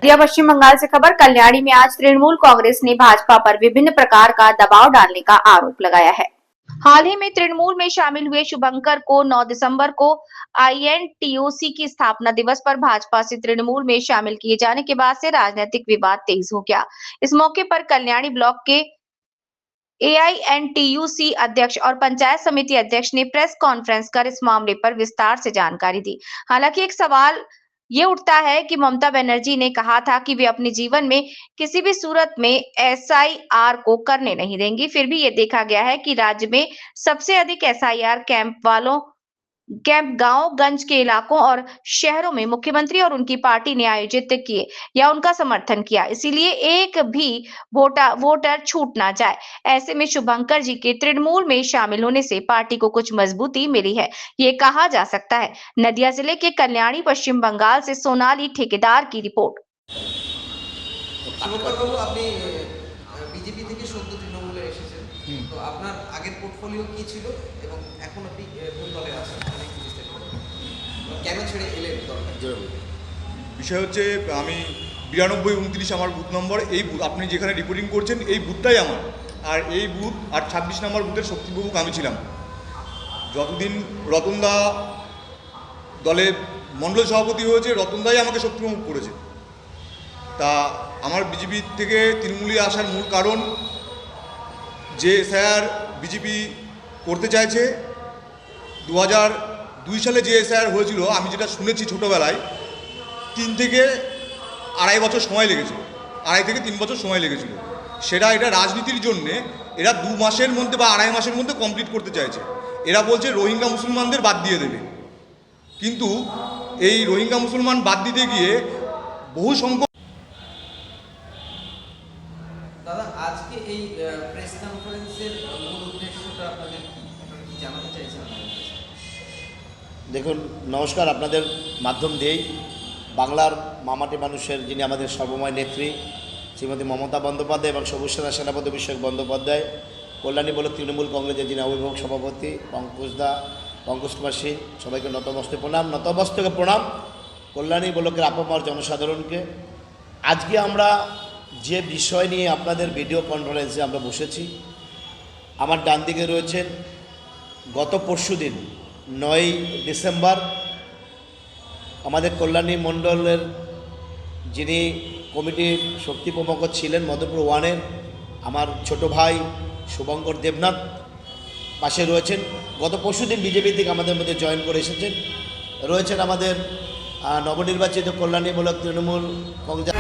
नदिया पश्चिम बंगाल से खबर। कल्याणी में आज तृणमूल कांग्रेस ने भाजपा पर विभिन्न प्रकार का दबाव डालने का आरोप लगाया है। हाल ही में तृणमूल में शामिल हुए शुभंकर को 9 दिसंबर को INTUC की स्थापना दिवस पर भाजपा से तृणमूल में शामिल किए जाने के बाद से राजनीतिक विवाद तेज हो गया। इस मौके पर कल्याणी ब्लॉक के AINTUC अध्यक्ष और पंचायत समिति अध्यक्ष ने प्रेस कॉन्फ्रेंस कर इस मामले पर विस्तार से जानकारी दी। हालांकि एक सवाल ये उठता है कि ममता बनर्जी ने कहा था कि वे अपने जीवन में किसी भी सूरत में SIR को करने नहीं देंगी। फिर भी ये देखा गया है कि राज्य में सबसे अधिक SIR कैंप गांव-गंज के इलाकों और शहरों में मुख्यमंत्री और उनकी पार्टी ने आयोजित किए या उनका समर्थन किया। इसीलिए एक भी वोटर छूट ना जाए। ऐसे में शुभंकर जी के तृणमूल में शामिल होने से पार्टी को कुछ मजबूती मिली है, ये कहा जा सकता है। नदिया जिले के कल्याणी पश्चिम बंगाल से सोनाली ठेकेदार की रिपोर्ट। বিজেপি থেকে সদ্য তৃণমূলে এসেছেন, তো আপনার আগের পোর্টফোলিও কি ছিল এবং এখন আপনি কোন দলে আছেন, কেন ছেড়ে এলেন দলটা? বিষয় হচ্ছে আমি 92-29 আমার বুথ নম্বর, এই আপনি যেখানে রিপোর্টিং করছেন এই বুথটাই আমার, আর এই বুথ আর 26 নম্বর বুথের শক্তিপ্রভুক আমি ছিলাম। যতদিন রতনদা দলের মণ্ডল সভাপতি হয়েছে, রতনদাই আমাকে শক্তিপ্রমুখ করেছে। তা আমার বিজেপি থেকে তৃণমূলে আসার মূল কারণ যে SIR বিজেপি করতে চাইছে। 2002 সালে যে SIR হয়েছিল, আমি যেটা শুনেছি ছোটোবেলায় 3 থেকে আড়াই বছর সময় লেগেছিল, 2.5 থেকে 3 বছর সময় লেগেছিল। এটা রাজনীতির জন্যে এরা 2 মাসের মধ্যে বা আড়াই মাসের মধ্যে কমপ্লিট করতে চাইছে। এরা বলছে রোহিঙ্গা মুসলমানদের বাদ দিয়ে দেবে, কিন্তু এই রোহিঙ্গা মুসলমান বাদ দিতে গিয়ে বহু সংখ্যক দাদা, আজকে এই প্রেস কনফারেন্সের মূল উদ্দেশ্যটা আপনাদের কি জানাতে চাইছেন? দেখুন, নমস্কার। আপনাদের মাধ্যম দিয়েই বাংলার মামাটি মানুষের যিনি আমাদের সর্বময় নেত্রী শ্রীমতী মমতা বন্দ্যোপাধ্যায় এবং সবুজ সেনা সেনাপতি অভিষেক বন্দ্যোপাধ্যায়, কল্যাণী ব্লক তৃণমূল কংগ্রেসের যিনি অভিভাবক সভাপতি পঙ্কজ কুমার সিং, সবাইকে নতমস্তকে প্রণাম। কল্যাণী ব্লকের আপামর জনসাধারণকে আজকে আমরা যে বিষয় নিয়ে আপনাদের ভিডিও কনফারেন্সে আমরা বসেছি, আমার ডান দিকে রয়েছেন গত পরশুদিন 9 ডিসেম্বর আমাদের কল্যাণী মণ্ডলের যিনি কমিটির শক্তি প্রমুখ ছিলেন মধুপুর 1-এর আমার ছোট ভাই শুভঙ্কর দেবনাথ, পাশে রয়েছেন গত পরশুদিন বিজেপি থেকে আমাদের মধ্যে জয়েন করে এসেছেন, রয়েছেন আমাদের নবনির্বাচিত কল্যাণী ব্লক তৃণমূল কংগ্রেস